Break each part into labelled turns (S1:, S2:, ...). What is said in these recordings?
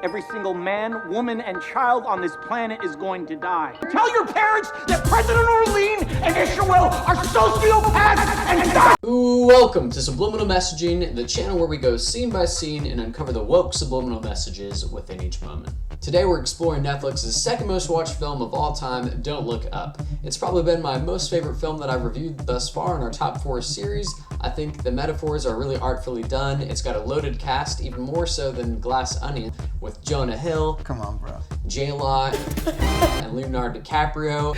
S1: every single man, woman, and child on this planet is going to die. Tell your parents that President Orlean and Ishmael are sociopaths and die!
S2: Welcome to Subliminal Messaging, the channel where we go scene by scene and uncover the woke subliminal messages within each moment. Today we're exploring Netflix's second most watched film of all time, Don't Look Up. It's probably been my most favorite film that I've reviewed thus far in our top 4 series. I think the metaphors are really artfully done. It's got a loaded cast, even more so than Glass Onion, with Jonah Hill,
S3: come on, bro,
S2: J-Law, and Leonardo DiCaprio.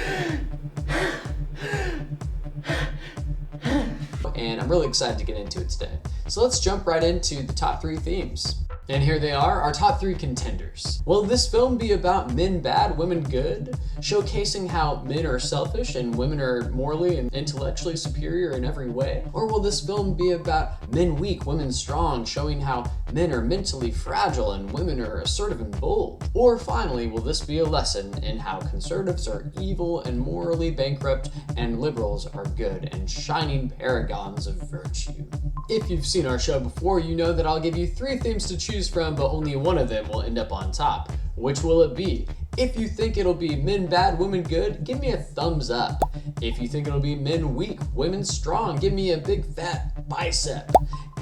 S2: And I'm really excited to get into it today. So let's jump right into the top 3 themes. And here they are, our top 3 contenders. Will this film be about men bad, women good? Showcasing how men are selfish and women are morally and intellectually superior in every way? Or will this film be about men weak, women strong, showing how men are mentally fragile and women are assertive and bold? Or finally, will this be a lesson in how conservatives are evil and morally bankrupt and liberals are good and shining paragons of virtue? If you've seen our show before, you know that I'll give you 3 themes to choose from, but only one of them will end up on top. Which will it be? If you think it'll be men bad, women good, give me a thumbs up. If you think it'll be men weak, women strong, give me a big fat bicep.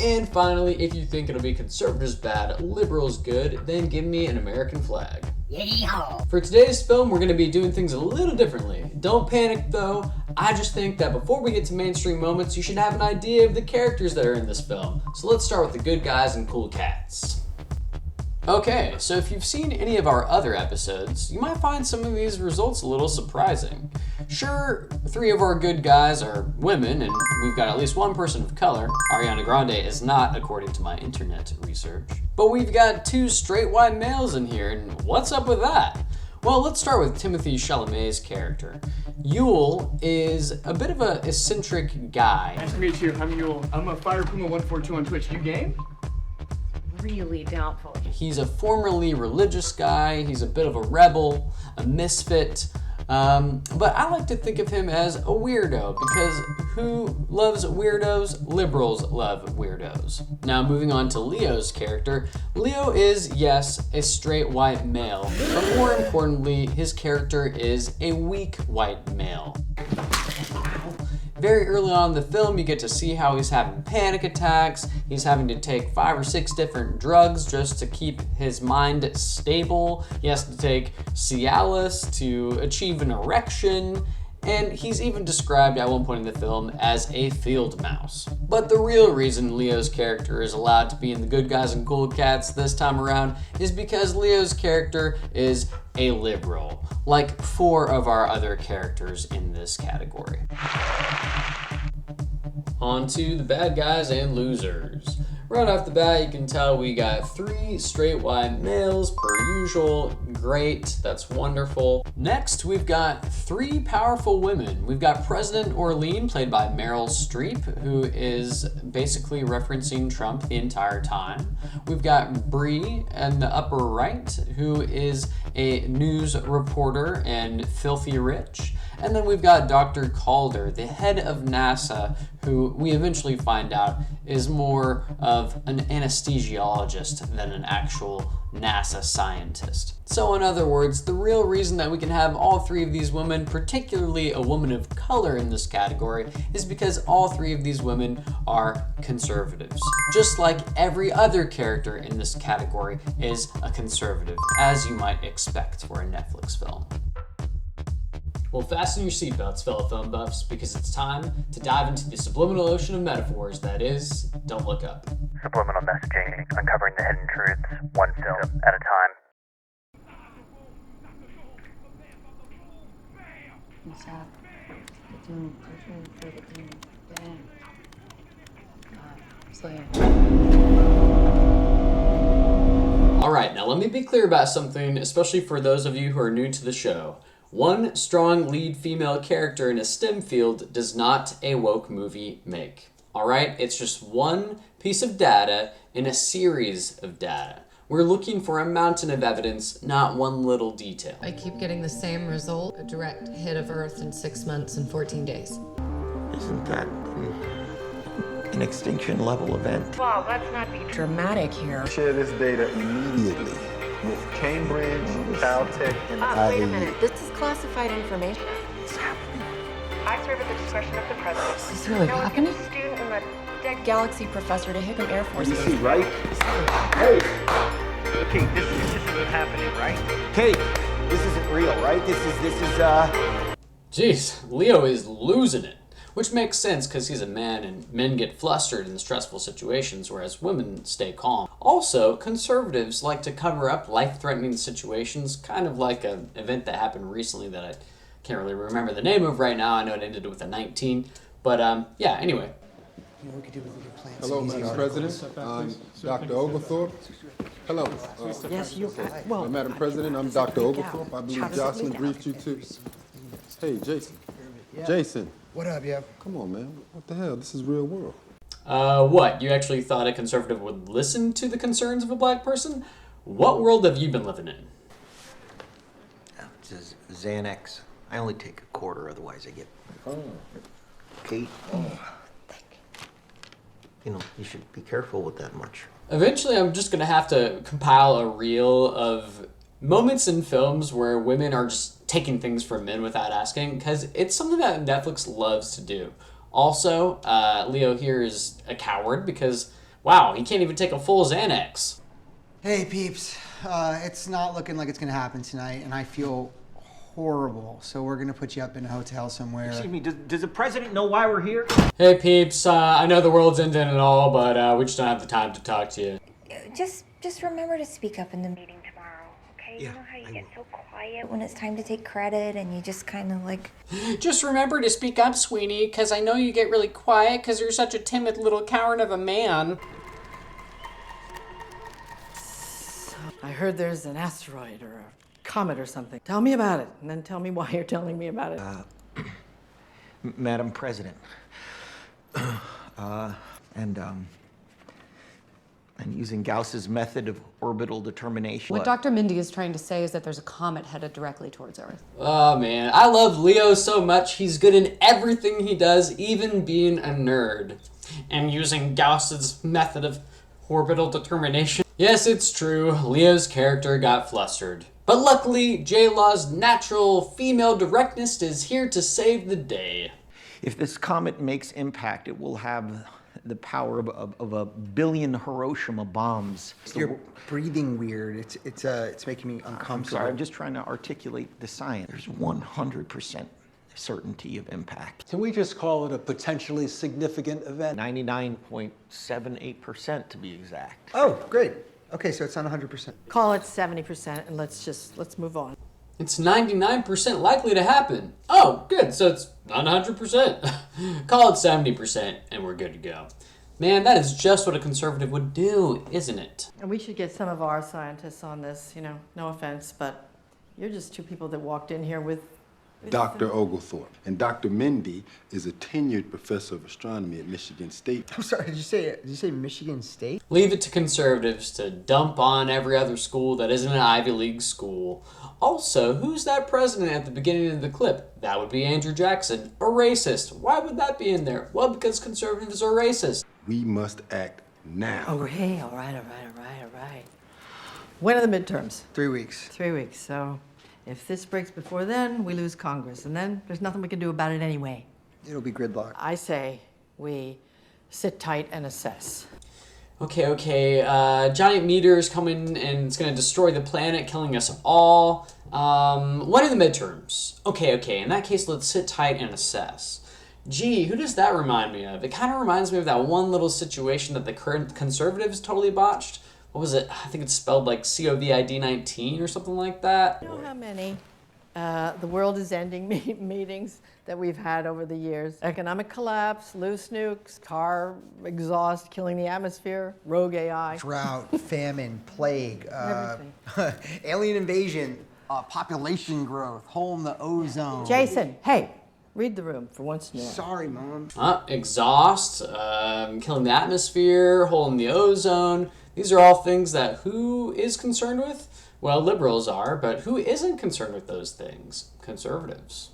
S2: And finally, if you think it'll be conservatives bad, liberals good, then give me an American flag. Yeehaw. For today's film, we're going to be doing things a little differently. Don't panic though. I just think that before we get to mainstream moments, you should have an idea of the characters that are in this film. So let's start with the good guys and cool cats. Okay, so if you've seen any of our other episodes, you might find some of these results a little surprising. Sure, 3 of our good guys are women, and we've got at least 1 person of color. Ariana Grande is not, according to my internet research. But we've got 2 straight white males in here, and what's up with that? Well, let's start with Timothée Chalamet's character. Yule is a bit of an eccentric guy.
S4: Nice to meet you, I'm Yule. I'm a Fire Puma 142 on Twitch. You game?
S5: Really doubtful.
S2: He's a formerly religious guy, he's a bit of a rebel, a misfit, but I like to think of him as a weirdo, because who loves weirdos? Liberals love weirdos. Now moving on to Leo's character. Leo is, yes, a straight white male, but more importantly, his character is a weak white male. Very early on in the film, you get to see how he's having panic attacks. He's having to take 5 or 6 different drugs just to keep his mind stable. He has to take Cialis to achieve an erection. And he's even described at one point in the film as a field mouse. But the real reason Leo's character is allowed to be in the good guys and cool cats this time around is because Leo's character is a liberal, like 4 of our other characters in this category. On to the bad guys and losers. Right off the bat, you can tell we got 3 straight white males per usual. Great, that's wonderful. Next, we've got 3 powerful women. We've got President Orlean, played by Meryl Streep, who is basically referencing Trump the entire time. We've got Bree in the upper right, who is a news reporter and filthy rich. And then we've got Dr. Calder, the head of NASA, who we eventually find out is more of an anesthesiologist than an actual NASA scientist. So in other words, the real reason that we can have all 3 of these women, particularly a woman of color in this category, is because all 3 of these women are conservatives. Just like every other character in this category is a conservative, as you might expect for a Netflix film. Well, fasten your seatbelts, fellow film buffs, because it's time to dive into the subliminal ocean of metaphors that is Don't Look Up.
S6: Sublemonal Messaging, uncovering the hidden truths, one film at a time.
S5: What's up?
S2: Alright, now let me be clear about something, especially for those of you who are new to the show. One strong lead female character in a STEM field does not a woke movie make. Alright, it's just one piece of data in a series of data. We're looking for a mountain of evidence, not one little detail.
S7: I keep getting the same result, a direct hit of Earth in 6 months and 14 days.
S8: Isn't that an extinction level event?
S5: Well, let's not be dramatic here.
S3: Share this data immediately. Cambridge, Caltech, and
S9: Wait a minute. This is classified information.
S10: I serve at the discretion of the president.
S5: Is this really happening?
S10: Student in the
S9: Dead Galaxy professor to Hickam Air Force.
S1: You see, right? Hey,
S6: Okay, this isn't happening, right?
S1: Kate, this isn't real, right? This is
S2: Jeez, Leo is losing it. Which makes sense because he's a man and men get flustered in stressful situations, whereas women stay calm. Also, conservatives like to cover up life-threatening situations, kind of like an event that happened recently that I can't really remember the name of right now. I know it ended with a 19. But yeah, anyway.
S11: Hello, Madam President. I'm Dr. Oglethorpe. Hello.
S9: Yes, you.
S11: Madam President, I'm Dr. Oglethorpe. I believe Jocelyn briefed you too. Hey, Jason. Jason.
S12: What up, yo?
S11: Come on, man. What the hell? This is real world.
S2: What? You actually thought a conservative would listen to the concerns of a black person? What world have you been living in?
S8: This is Xanax. I only take a quarter, otherwise I get... Kate? You know, you should be careful with that much.
S2: Eventually, I'm just going to have to compile a reel of moments in films where women are just taking things from men without asking, because it's something that Netflix loves to do. Also, Leo here is a coward because, wow, he can't even take a full Xanax.
S12: Hey, peeps. It's not looking like it's going to happen tonight, and I feel horrible. So we're going to put you up in a hotel somewhere.
S1: Excuse me, does the president know why we're here?
S2: Hey, peeps. I know the world's ending and all, but we just don't have the time to talk to you.
S13: Just remember to speak up in the meeting tomorrow, okay?
S8: Yeah,
S13: you know how you get so quiet when it's time to take credit and you just kind of like...
S2: Just remember to speak up, Sweeney, because I know you get really quiet because you're such a timid little coward of a man.
S9: I heard there's an asteroid or a comet or something. Tell me about it, and then tell me why you're telling me about it.
S8: Madam President. And using Gauss's method of orbital determination.
S5: What Dr. Mindy is trying to say is that there's a comet headed directly towards Earth.
S2: Oh man, I love Leo so much. He's good in everything he does, even being a nerd. And using Gauss's method of orbital determination. Yes, it's true, Leo's character got flustered. But luckily, J-Law's natural female directness is here to save the day.
S8: If this comet makes impact, it will have the power of a billion Hiroshima bombs.
S12: You're breathing weird. It's making me uncomfortable.
S8: I'm sorry, I'm just trying to articulate the science. There's 100% certainty of impact.
S14: Can we just call it a potentially significant event?
S8: 99.78% to be exact.
S12: Oh, great. Okay, so it's not 100%.
S9: Call it 70%, and let's move on.
S2: It's 99% likely to happen. Oh, good, so it's not 100%. Call it 70% and we're good to go. Man, that is just what a conservative would do, isn't it?
S9: And we should get some of our scientists on this, you know, no offense, but you're just two people that walked in here with...
S11: Dr. Oglethorpe. And Dr. Mindy is a tenured professor of astronomy at Michigan State.
S12: I'm sorry, did you say Michigan State?
S2: Leave it to conservatives to dump on every other school that isn't an Ivy League school. Also, who's that president at the beginning of the clip? That would be Andrew Jackson, a racist. Why would that be in there? Well, because conservatives are racist.
S11: We must act now.
S9: Oh, hey, all right. When are the midterms?
S12: 3 weeks.
S9: 3 weeks, so if this breaks before then, we lose Congress, and then there's nothing we can do about it anyway.
S12: It'll be gridlock.
S9: I say we sit tight and assess.
S2: Okay, giant meteor is coming and it's gonna destroy the planet, killing us all. When are the midterms? Okay, in that case, let's sit tight and assess. Gee, who does that remind me of? It kind of reminds me of that one little situation that the current conservatives totally botched. What was it? I think it's spelled like COVID-19 or something like that.
S9: You know how many the world is ending meetings that we've had over the years? Economic collapse, loose nukes, car exhaust killing the atmosphere, rogue AI.
S12: Drought, famine, plague,
S9: Everything.
S12: alien invasion, population growth, hole in the ozone.
S9: Jason, hey, read the room for once in a while.
S12: Sorry, Mom.
S2: Exhaust, killing the atmosphere, hole in the ozone. These are all things that who is concerned with? Well, liberals are, but who isn't concerned with those things? Conservatives.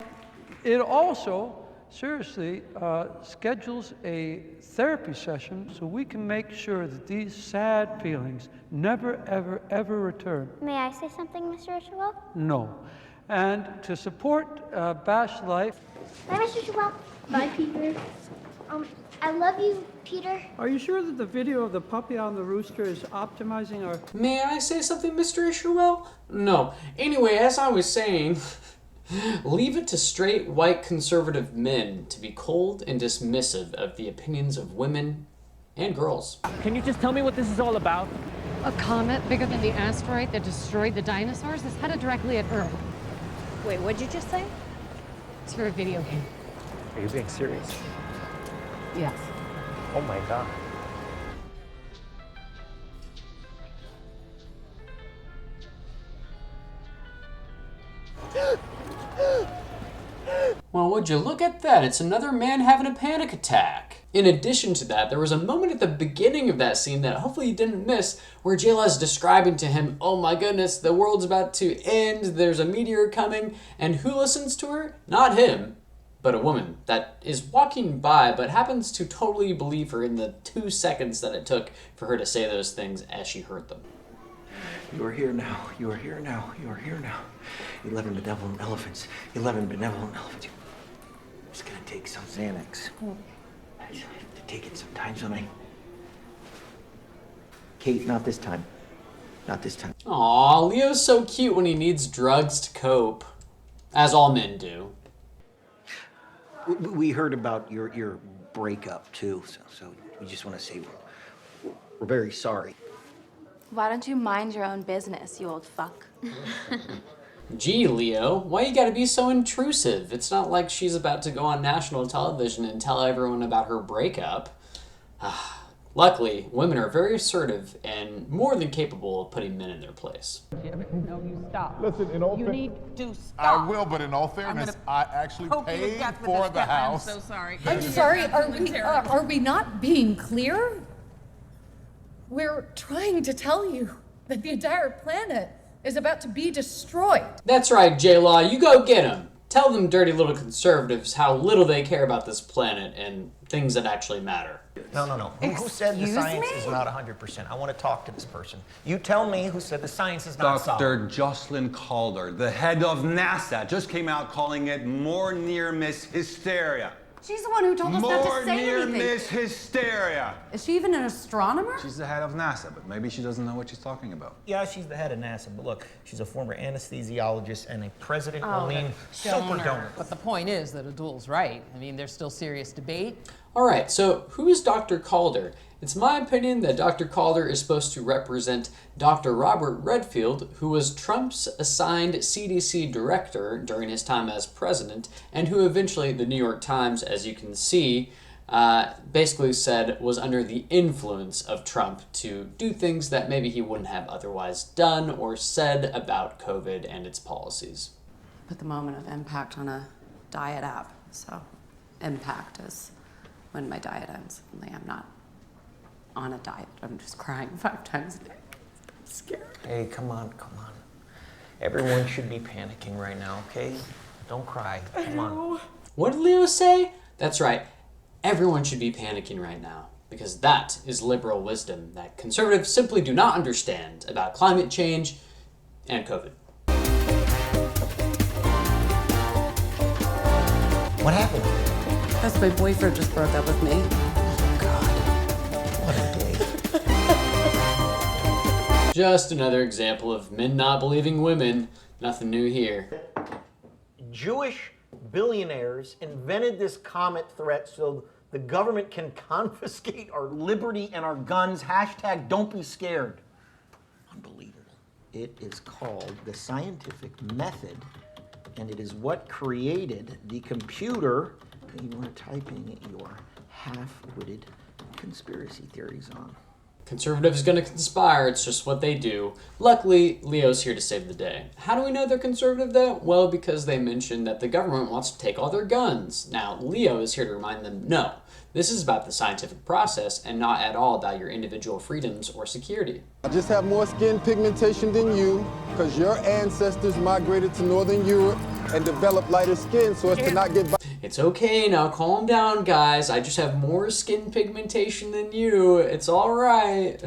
S15: It also seriously schedules a therapy session so we can make sure that these sad feelings never, ever, ever return.
S16: May I say something, Mr. Isherwell?
S15: No. And to support Bash Life.
S16: Bye, Mr. Isherwell. Bye, Peter. I love you, Peter.
S15: Are you sure that the video of the puppy on the rooster is optimizing our...
S2: May I say something, Mr. Isherwell? No. Anyway, as I was saying, leave it to straight white conservative men to be cold and dismissive of the opinions of women and girls.
S17: Can you just tell me what this is all about?
S7: A comet bigger than the asteroid that destroyed the dinosaurs is headed directly at Earth.
S5: Wait, what'd you just say?
S7: It's for a video game.
S17: Are you being serious?
S7: Yes.
S17: Oh my god.
S2: Well, would you look at that? It's another man having a panic attack. In addition to that, there was a moment at the beginning of that scene that hopefully you didn't miss, where Jayla's describing to him, oh my goodness, the world's about to end, there's a meteor coming, and who listens to her? Not him, but a woman that is walking by, but happens to totally believe her in the 2 seconds that it took for her to say those things as she heard them.
S8: You are here now. You are here now. You are here now. 11 benevolent elephants. 11 benevolent elephants. I'm just gonna take some Xanax. I have to take it sometimes when I... Kate, not this time. Not this time.
S2: Aw, Leo's so cute when he needs drugs to cope. As all men do.
S8: We heard about your breakup, too, so we just want to say we're very sorry.
S18: Why don't you mind your own business, you old fuck?
S2: Gee, Leo, why you gotta be so intrusive? It's not like she's about to go on national television and tell everyone about her breakup. Luckily, women are very assertive and more than capable of putting men in their place.
S19: No, you stop.
S11: Listen, in all
S19: you
S11: fa-
S19: need to stop.
S11: I will, but in all fairness, I actually paid for the house.
S19: I'm so sorry.
S5: I'm sorry, are we not being clear? We're trying to tell you that the entire planet is about to be destroyed.
S2: That's right, J-Law, you go get them. Tell them dirty little conservatives how little they care about this planet and things that actually matter.
S8: No. Who said the science is not 100%? I want to talk to this person. You tell me who said the science is not solid.
S14: Dr. Jocelyn Calder, the head of NASA, just came out calling it more near-miss hysteria.
S5: She's the one who told us not to say anything.
S14: More near-miss hysteria.
S5: Is she even an astronomer?
S14: She's the head of NASA, but maybe she doesn't know what she's talking about.
S8: Yeah, she's the head of NASA, but look, she's a former anesthesiologist and a President-Orlean super donor.
S19: But the point is that Adul's right. I mean, there's still serious debate.
S2: All right, so who is Dr. Calder? It's my opinion that Dr. Calder is supposed to represent Dr. Robert Redfield, who was Trump's assigned CDC director during his time as president, and who eventually, the New York Times, as you can see, basically said was under the influence of Trump to do things that maybe he wouldn't have otherwise done or said about COVID and its policies.
S5: Put the moment of impact on a diet app, so impact is when my diet ends. Only I'm not on a diet. I'm just crying 5 times a day. I'm scared.
S8: Hey, come on. Everyone should be panicking right now, okay? Don't cry. Come on.
S2: What did Leo say? That's right. Everyone should be panicking right now, because that is liberal wisdom that conservatives simply do not understand about climate change and COVID.
S8: What happened?
S5: That's my boyfriend just broke up with me.
S8: What a day.
S2: Just another example of men not believing women. Nothing new here.
S8: Jewish billionaires invented this comet threat so the government can confiscate our liberty and our guns. # don't be scared. Unbelievable. It is called the scientific method, and it is what created the computer that you are typing your half-witted conspiracy theories on.
S2: Conservatives gonna conspire, it's just what they do. Luckily, Leo's here to save the day. How do we know they're conservative though? Well, because they mentioned that the government wants to take all their guns. Now, Leo is here to remind them, no, this is about the scientific process and not at all about your individual freedoms or security.
S11: I just have more skin pigmentation than you because your ancestors migrated to Northern Europe and developed lighter skin so as to not get...
S2: It's okay, now calm down, guys. I just have more skin pigmentation than you. It's alright.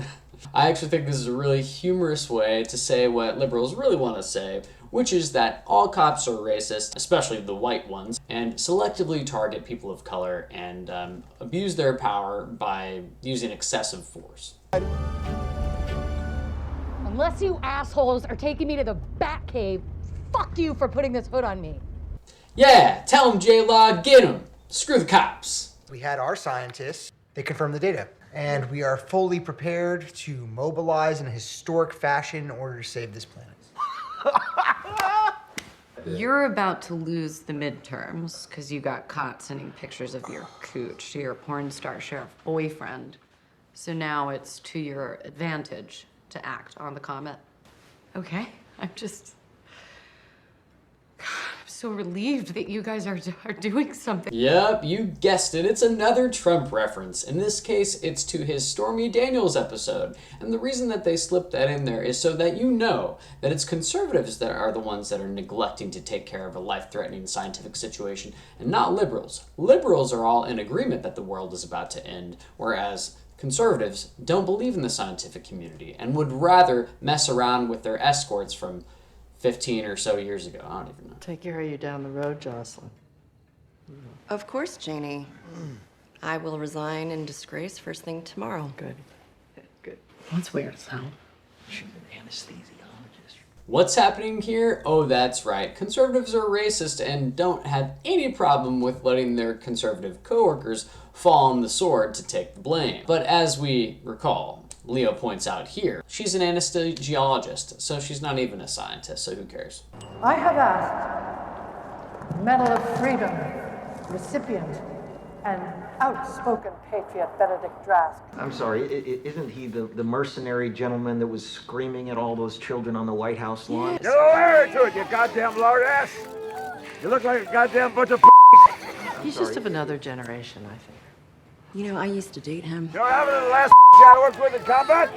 S2: I actually think this is a really humorous way to say what liberals really want to say, which is that all cops are racist, especially the white ones, and selectively target people of color and abuse their power by using excessive force.
S20: Unless you assholes are taking me to the Bat Cave, fuck you for putting this hood on me.
S2: Yeah, tell them, J-Law, get them. Screw the cops.
S12: We had our scientists, they confirmed the data. And we are fully prepared to mobilize in a historic fashion in order to save this planet.
S5: You're about to lose the midterms because you got caught sending pictures of your cooch to your porn star sheriff boyfriend. So now it's to your advantage to act on the comet. Okay, I'm so relieved that you guys are doing something.
S2: Yep, you guessed it. It's another Trump reference. In this case, it's to his Stormy Daniels episode. And the reason that they slipped that in there is so that you know that it's conservatives that are the ones that are neglecting to take care of a life-threatening scientific situation, and not liberals. Liberals are all in agreement that the world is about to end, whereas conservatives don't believe in the scientific community and would rather mess around with their escorts from 15 or so years ago. I don't even know.
S9: Take care of you down the road, Jocelyn.
S5: Of course, Janie. I will resign in disgrace first thing tomorrow.
S9: Good. Good.
S5: That's weird, so.
S2: What's happening here? Oh, that's right. Conservatives are racist and don't have any problem with letting their conservative coworkers fall on the sword to take the blame. But as we recall, Leo points out here, she's an anesthesiologist, so she's not even a scientist, so who cares?
S9: I have asked Medal of Freedom recipient and outspoken patriot Benedict Drask.
S8: I'm sorry, isn't he the mercenary gentleman that was screaming at all those children on the White House lawn?
S21: Get over to it, you goddamn lard ass! You look like a goddamn bunch of
S9: He's just of another generation, I think.
S5: You know, I used to date him.
S21: You know what happened to the last I worked with in combat?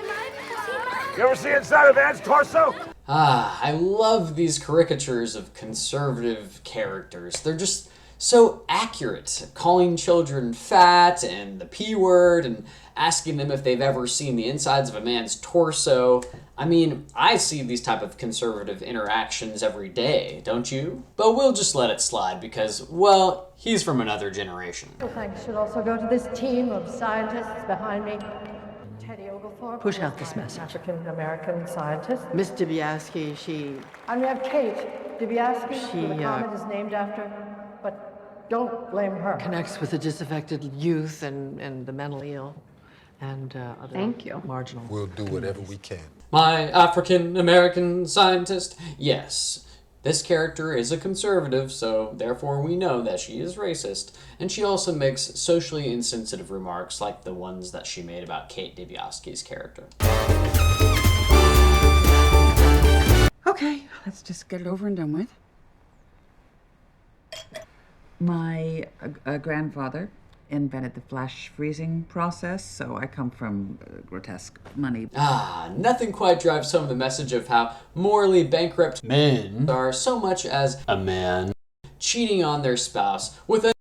S21: You ever see inside of Anne's torso?
S2: I love these caricatures of conservative characters. They're just so accurate, calling children fat and the P word and asking them if they've ever seen the insides of a man's torso. I mean, I see these type of conservative interactions every day, don't you? But we'll just let it slide because, well, he's from another generation.
S9: Well, thanks should also go to this team of scientists behind me. Teddy Oglethorpe. Push out this message. African-American scientist. Miss Dibiaski, she... And we have Kate Dibiaski, who the comet is named after. But don't blame her. Connects with the disaffected youth and the mentally ill and other
S5: Thank you.
S9: marginal.
S11: We'll do whatever we can.
S2: My African-American scientist? Yes. This character is a conservative, so therefore we know that she is racist, and she also makes socially insensitive remarks like the ones that she made about Kate Dibiaski's character.
S22: Okay, let's just get it over and done with. My grandfather invented the flash freezing process, so I come from grotesque money.
S2: Nothing quite drives home the message of how morally bankrupt men are so much as a man cheating on their spouse with a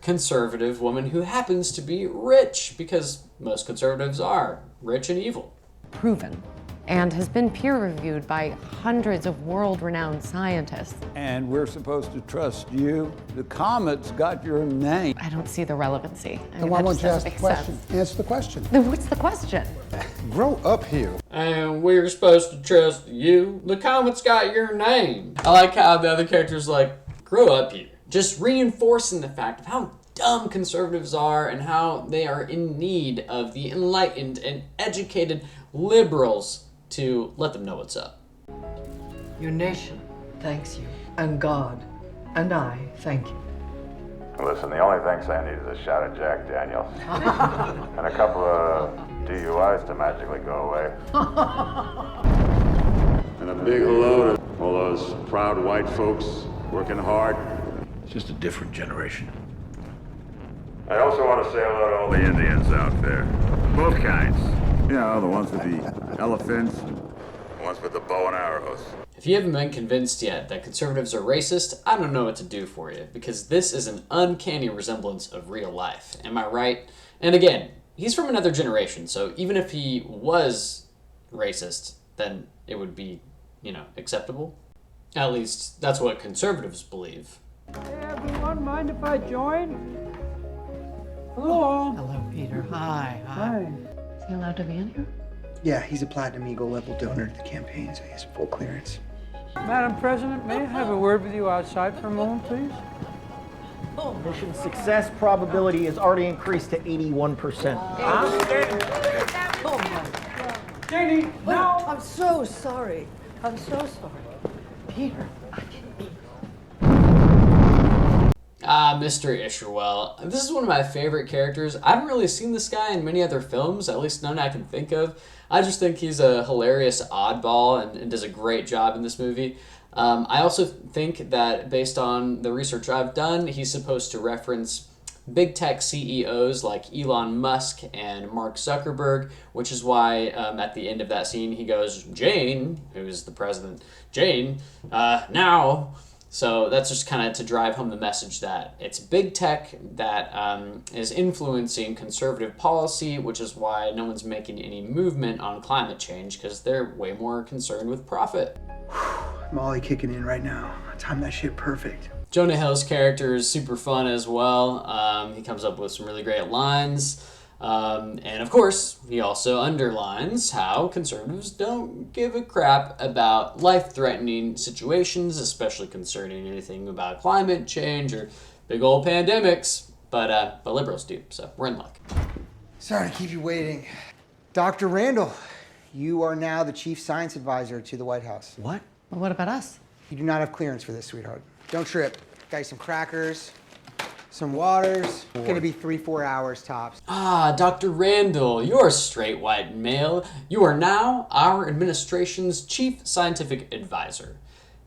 S2: conservative woman who happens to be rich, because most conservatives are rich and evil.
S5: Proven. And has been peer-reviewed by hundreds of world-renowned scientists.
S23: And we're supposed to trust you. The comet's got your name.
S5: I don't see the relevancy.
S11: Then why won't you ask the question? Answer the question.
S5: Then what's the question?
S11: Grow up here.
S2: And we're supposed to trust you. The comet's got your name. I like how the other character's like, grow up here. Just reinforcing the fact of how dumb conservatives are and how they are in need of the enlightened and educated liberals to let them know what's up.
S9: Your nation thanks you, and God, and I thank you.
S21: Listen, the only thanks I need is a shot of Jack Daniels. And a couple of DUIs to magically go away.
S24: And a big hello to all those proud white folks working hard. It's just a different generation.
S21: I also want to say hello to all the Indians out there. Both kinds.
S24: You know, the ones with the elephants, the ones with the bow and arrows.
S2: If you haven't been convinced yet that conservatives are racist, I don't know what to do for you, because this is an uncanny resemblance of real life. Am I right? And again, he's from another generation, so even if he was racist, then it would be, acceptable. At least, that's what conservatives believe.
S15: Hey, everyone, mind if I join? Hello.
S9: Hello, Peter. Hi.
S15: Hi.
S9: Is he allowed to be in here?
S12: Yeah, he's a Platinum Eagle level donor to the campaign, so he has full clearance.
S15: Madam President, may I have a word with you outside for a moment, please?
S8: Mission success probability has already increased to 81%.
S15: Janie,
S9: No, I'm so sorry. I'm so sorry. Peter,
S2: Mr. Isherwell. This is one of my favorite characters. I haven't really seen this guy in many other films, at least none I can think of. I just think he's a hilarious oddball and does a great job in this movie. I also think that based on the research I've done, he's supposed to reference big tech CEOs like Elon Musk and Mark Zuckerberg, which is why at the end of that scene he goes, "Jane," who's the president, "Jane, now." So that's just kind of to drive home the message that it's big tech that is influencing conservative policy, which is why no one's making any movement on climate change, because they're way more concerned with profit.
S12: Molly kicking in right now. Time that shit perfect.
S2: Jonah Hill's character is super fun as well. He comes up with some really great lines. And of course, he also underlines how conservatives don't give a crap about life-threatening situations, especially concerning anything about climate change or big old pandemics. But liberals do, so we're in luck.
S12: Sorry to keep you waiting. Dr. Randall, you are now the chief science advisor to the White House.
S8: What?
S9: well, what about us?
S12: You do not have clearance for this, sweetheart. Don't trip. Got you some crackers, some waters. It's gonna be 3-4 hours tops.
S2: Dr. Randall, you're a straight white male. You are now our administration's chief scientific advisor.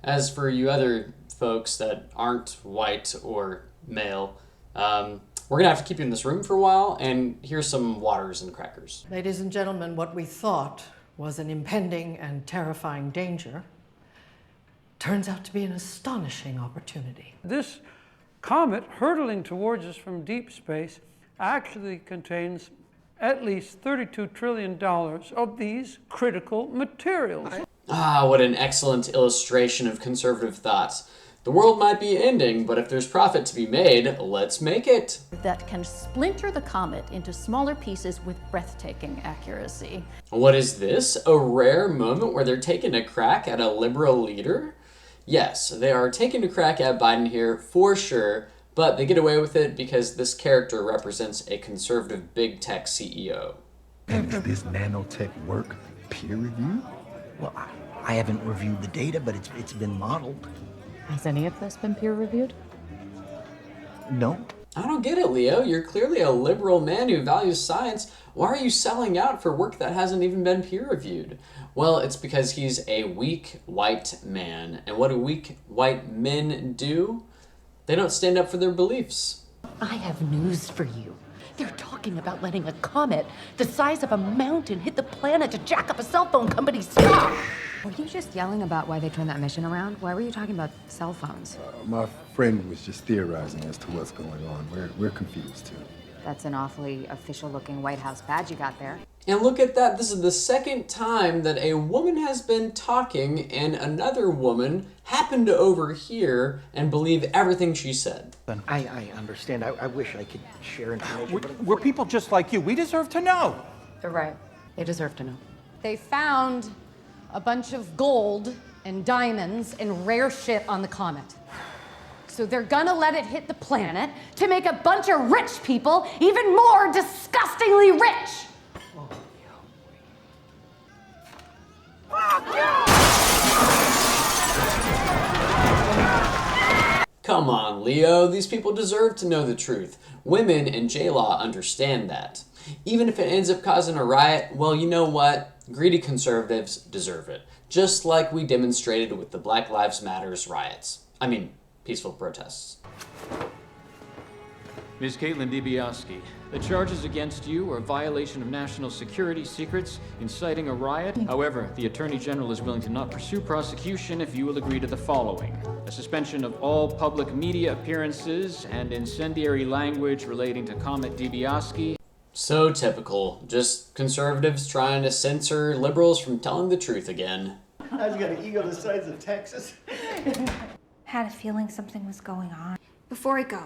S2: As for you other folks that aren't white or male, we're gonna have to keep you in this room for a while, and here's some waters and crackers.
S9: Ladies and gentlemen, what we thought was an impending and terrifying danger turns out to be an astonishing opportunity.
S15: This comet hurtling towards us from deep space actually contains at least $32 trillion of these critical materials.
S2: What an excellent illustration of conservative thoughts. The world might be ending, but if there's profit to be made, let's make it.
S3: That can splinter the comet into smaller pieces with breathtaking accuracy.
S2: What is this? A rare moment where they're taking a crack at a liberal leader? Yes, they are taking a crack at Biden here for sure, but they get away with it because this character represents a conservative big tech CEO.
S4: And is this nanotech work peer reviewed?
S8: Well, I haven't reviewed the data, but it's been modeled.
S3: Has any of this been peer reviewed?
S8: No.
S2: I don't get it, Leo. You're clearly a liberal man who values science. Why are you selling out for work that hasn't even been peer reviewed? Well, it's because he's a weak white man. And what do weak white men do? They don't stand up for their beliefs.
S3: I have news for you. They're talking about letting a comet the size of a mountain hit the planet to jack up a cell phone company's stock.
S5: Were you just yelling about why they turned that mission around? Why were you talking about cell phones?
S11: My friend was just theorizing as to what's going on. We're confused too.
S5: That's an awfully official-looking White House badge you got there.
S2: And look at that, this is the second time that a woman has been talking and another woman happened to overhear and believe everything she said.
S8: I understand. I wish I could share information.
S1: We're people just like you. We deserve to know.
S5: You're right. They deserve to know.
S20: They found a bunch of gold and diamonds and rare shit on the comet. So they're gonna let it hit the planet to make a bunch of rich people even more disgustingly rich.
S2: Come on, Leo, these people deserve to know the truth. Women in J-Law understand that. Even if it ends up causing a riot, well, you know what? Greedy conservatives deserve it. Just like we demonstrated with the Black Lives Matters riots. I mean, peaceful protests.
S6: Ms. Caitlin DiBiase, the charges against you are a violation of national security secrets, inciting a riot. However, the Attorney General is willing to not pursue prosecution if you will agree to the following: a suspension of all public media appearances and incendiary language relating to Comet DiBiase.
S2: So typical. Just conservatives trying to censor liberals from telling the truth again.
S8: I just got an ego the size of Texas.
S10: Had a feeling something was going on. Before I go,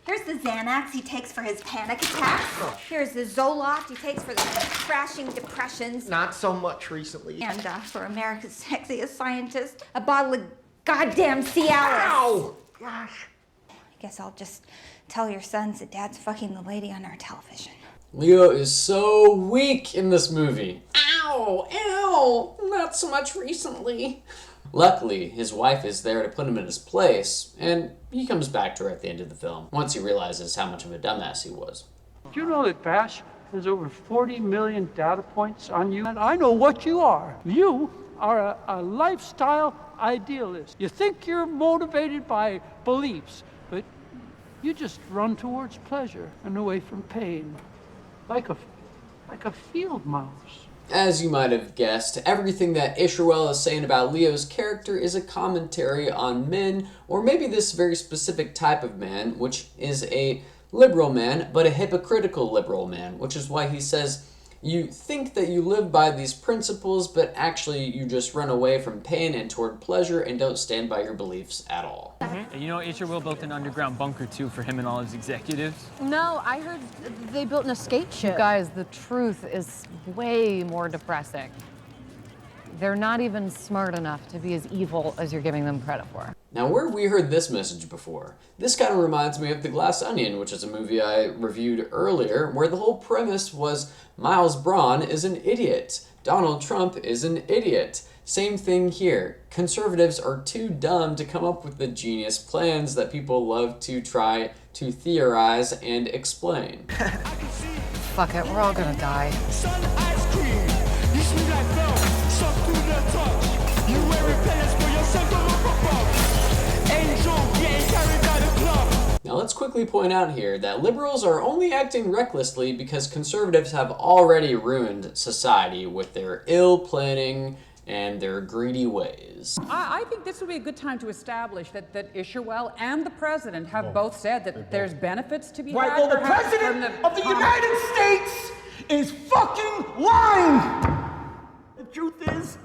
S10: here's the Xanax he takes for his panic attacks. Here's the Zoloft he takes for the crashing depressions.
S8: Not so much recently.
S10: And for America's sexiest scientist, a bottle of goddamn Cialis.
S8: Ow! Gosh.
S10: I guess I'll just tell your sons that Dad's fucking the lady on our television.
S2: Leo is so weak in this movie. Ow! Ow! Not so much recently. Luckily, his wife is there to put him in his place, and he comes back to her at the end of the film, once he realizes how much of a dumbass he was.
S15: Do you know that Bash has over 40 million data points on you? And I know what you are. You are a lifestyle idealist. You think you're motivated by beliefs, but you just run towards pleasure and away from pain, like a field mouse.
S2: As you might have guessed, everything that Isherwell is saying about Leo's character is a commentary on men, or maybe this very specific type of man, which is a liberal man, but a hypocritical liberal man, which is why he says, you think that you live by these principles, but actually you just run away from pain and toward pleasure and don't stand by your beliefs at all.
S17: You know, Isherwell built an underground bunker too for him and all his executives.
S20: No, I heard they built an escape ship.
S7: Guys, the truth is way more depressing. They're not even smart enough to be as evil as you're giving them credit for.
S2: Now, where have we heard this message before? This kind of reminds me of The Glass Onion, which is a movie I reviewed earlier, where the whole premise was Miles Braun is an idiot. Donald Trump is an idiot. Same thing here. Conservatives are too dumb to come up with the genius plans that people love to try to theorize and explain.
S7: Fuck it, we're all gonna die.
S2: Now let's quickly point out here that liberals are only acting recklessly because conservatives have already ruined society with their ill planning and their greedy ways.
S13: I think this would be a good time to establish that Isherwell and the president have both said that there's benefits to be had.
S1: Right, well, the president of the United States is fucking lying! The truth is,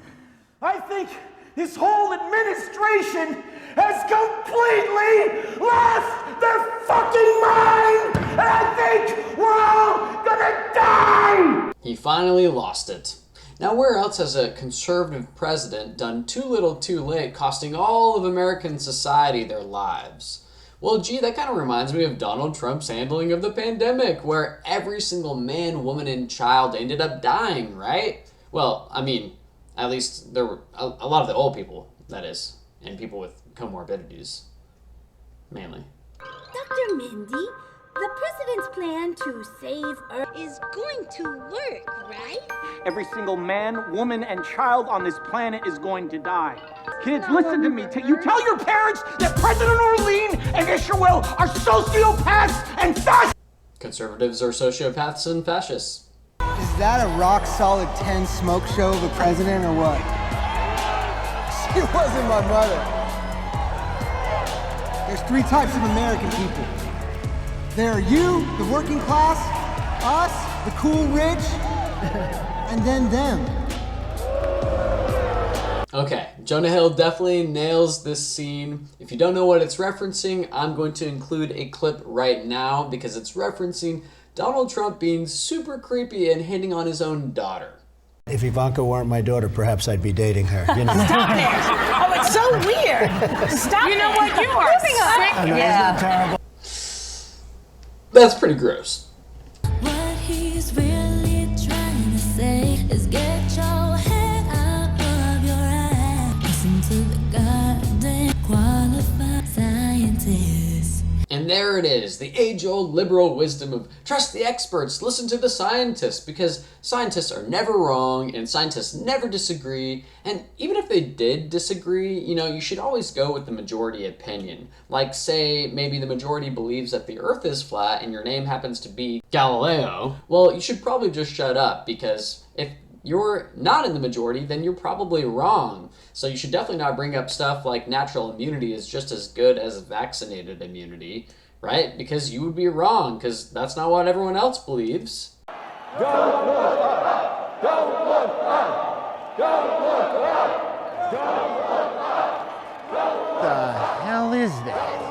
S1: I think this whole administration has completely lost their fucking mind! And I think we're all gonna die!
S2: He finally lost it. Now, where else has a conservative president done too little too late, costing all of American society their lives? Well, gee, that kind of reminds me of Donald Trump's handling of the pandemic, where every single man, woman, and child ended up dying, right? Well, I mean, at least there were a lot of the old people, that is, and people with comorbidities, mainly.
S16: Dr. Mindy, the president's plan to save Earth is going to work, right?
S1: Every single man, woman, and child on this planet is going to die. Kids, listen to me. You tell your parents that President Orlean and Isherwell are sociopaths and fascists!
S2: Conservatives are sociopaths and fascists.
S12: Is that a rock-solid 10 smoke show of a president or what? She wasn't my mother. There's three types of American people. There are you, the working class, us, the cool rich, and then them.
S2: Okay, Jonah Hill definitely nails this scene. If you don't know what it's referencing, I'm going to include a clip right now because it's referencing Donald Trump being super creepy and hitting on his own daughter.
S25: If Ivanka weren't my daughter, perhaps I'd be dating her. You know?
S16: Stop it! Oh, it's so weird! Stop
S13: You know what? You are sick.
S25: I know, isn't it terrible?
S2: That's pretty gross.
S16: What he's really trying to say is get your head out of your ass. Listen to the goddamn qualified scientists.
S2: And And there it is, the age-old liberal wisdom of trust the experts, listen to the scientists, because scientists are never wrong and scientists never disagree. And even if they did disagree, you know, you should always go with the majority opinion. Like, say, maybe the majority believes that the Earth is flat and your name happens to be Galileo. Well, you should probably just shut up, because if you're not in the majority, then you're probably wrong. So you should definitely not bring up stuff like natural immunity is just as good as vaccinated immunity, right? Because you would be wrong, because that's not what everyone else believes.
S1: Don't look up! Don't look up! Don't look up! Don't look up!
S25: What the hell is that?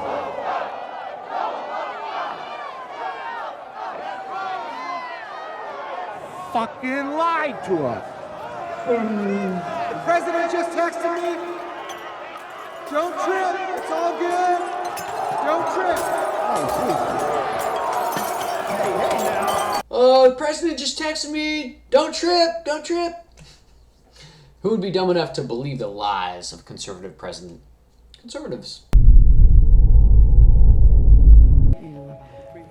S12: Fucking lied to us. The president just texted me. Don't trip. It's all good. Don't trip.
S2: Oh, the president just texted me. Don't trip. Don't trip. Who would be dumb enough to believe the lies of conservative president? Conservatives.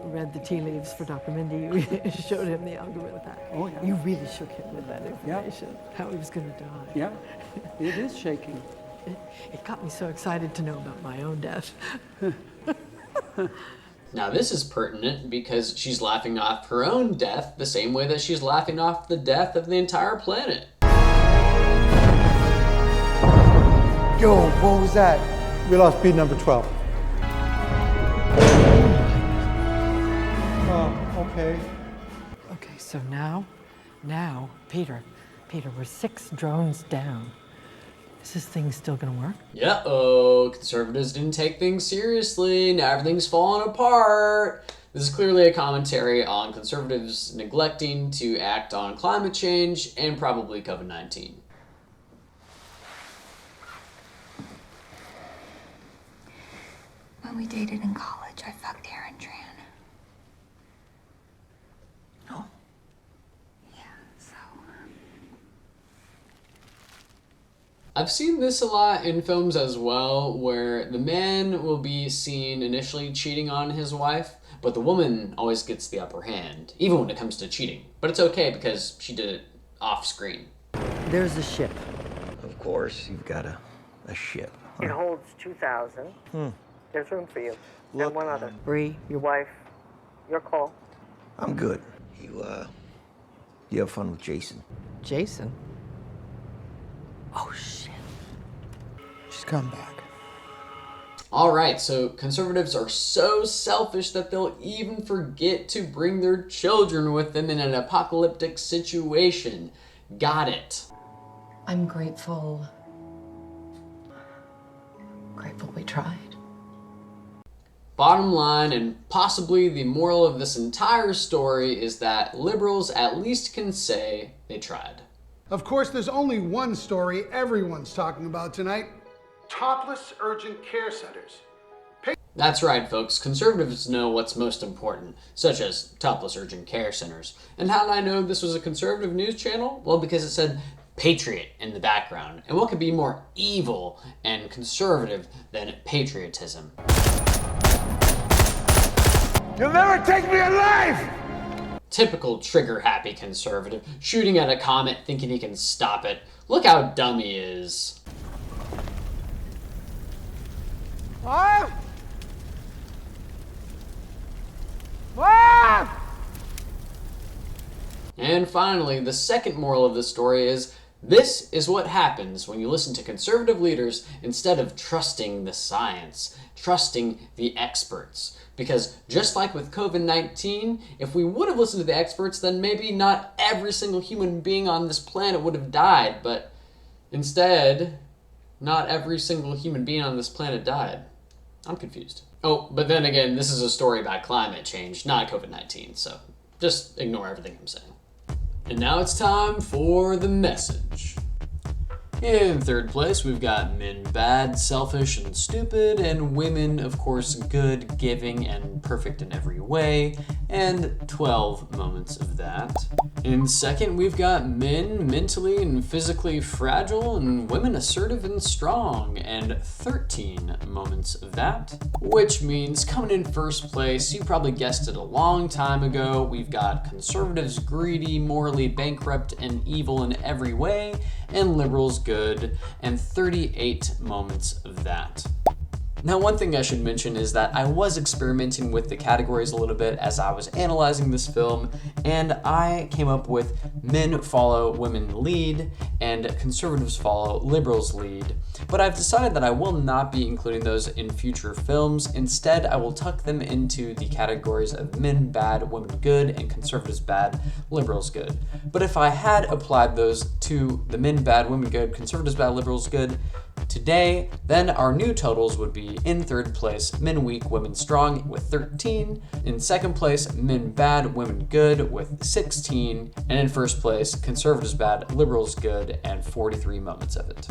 S9: Read the tea leaves for Dr. Mindy. You showed him the algorithm.
S15: Oh, yeah.
S9: You really shook him with that information, how he was going to die.
S15: Yeah, it is shaking.
S9: It got me so excited to know about my own death.
S2: Now this is pertinent because she's laughing off her own death the same way that she's laughing off the death of the entire planet.
S12: Yo, what was that? We lost beat number 12. Okay.
S9: Okay, so now, Peter, we're 6 drones down. Is this thing still gonna work?
S2: Uh-oh, conservatives didn't take things seriously, now everything's falling apart. This is clearly a commentary on conservatives neglecting to act on climate change and probably COVID-19.
S10: When we dated in college, I fucked Aaron Tran.
S2: Oh.
S10: Yeah, so...
S2: I've seen this a lot in films as well, where the man will be seen initially cheating on his wife, but the woman always gets the upper hand, even when it comes to cheating. But it's okay because she did it off screen.
S14: There's a ship. Of course, you've got a ship.
S18: It holds 2,000. There's room for you. And one other.
S14: Bree,
S18: Your wife. Your call.
S14: I'm good. You have fun with Jason.
S9: Jason? Oh, shit.
S12: She's come back.
S2: Alright, so conservatives are so selfish that they'll even forget to bring their children with them in an apocalyptic situation. Got it.
S3: I'm grateful. Grateful we tried.
S2: Bottom line, and possibly the moral of this entire story, is that liberals at least can say they tried.
S19: Of course, there's only one story everyone's talking about tonight. Topless urgent care centers.
S2: That's right, folks. Conservatives know what's most important, such as topless urgent care centers. And how did I know this was a conservative news channel? Well, because it said Patriot in the background. And what could be more evil and conservative than patriotism?
S1: You'll never take me alive!
S2: Typical trigger-happy conservative, shooting at a comet thinking he can stop it. Look how dumb he is.
S1: Ah! Ah!
S2: And finally, the second moral of the story is, this is what happens when you listen to conservative leaders instead of trusting the science, trusting the experts. Because just like with COVID-19, if we would have listened to the experts, then maybe not every single human being on this planet would have died, but instead, not every single human being on this planet died. I'm confused. Oh, but then again, this is a story about climate change, not COVID-19, so just ignore everything I'm saying. And now it's time for the message. In third place, we've got men bad, selfish, and stupid, and women, of course, good, giving, and perfect in every way, and 12 moments of that. In second, we've got men mentally and physically fragile, and women assertive and strong, and 13 moments of that. Which means coming in first place, you probably guessed it a long time ago, we've got conservatives greedy, morally bankrupt, and evil in every way, and liberals good, and 38 moments of that. Now, one thing I should mention is that I was experimenting with the categories a little bit as I was analyzing this film, and I came up with men follow, women lead, and conservatives follow, liberals lead. But I've decided that I will not be including those in future films. Instead, I will tuck them into the categories of men bad, women good, and conservatives bad, liberals good. But if I had applied those to the men bad, women good, conservatives bad, liberals good, today, then our new totals would be in third place, men weak, women strong with 13. In second place, men bad, women good with 16. And in first place, conservatives bad, liberals good, and 43 moments of it.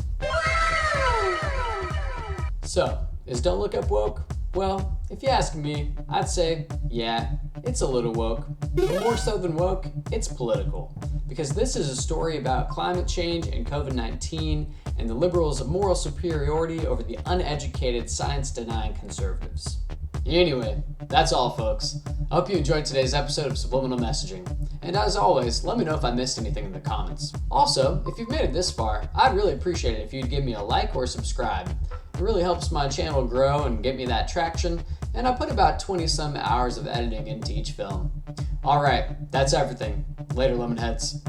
S2: So, is Don't Look Up woke? Well, if you ask me, I'd say, yeah, it's a little woke. But more so than woke, it's political. Because this is a story about climate change and COVID-19 and the liberals' moral superiority over the uneducated, science-denying conservatives. Anyway, that's all, folks. I hope you enjoyed today's episode of Subliminal Messaging. And as always, let me know if I missed anything in the comments. Also, if you've made it this far, I'd really appreciate it if you'd give me a like or subscribe. It really helps my channel grow and get me that traction, and I put about 20-some hours of editing into each film. Alright, that's everything. Later, Lemonheads.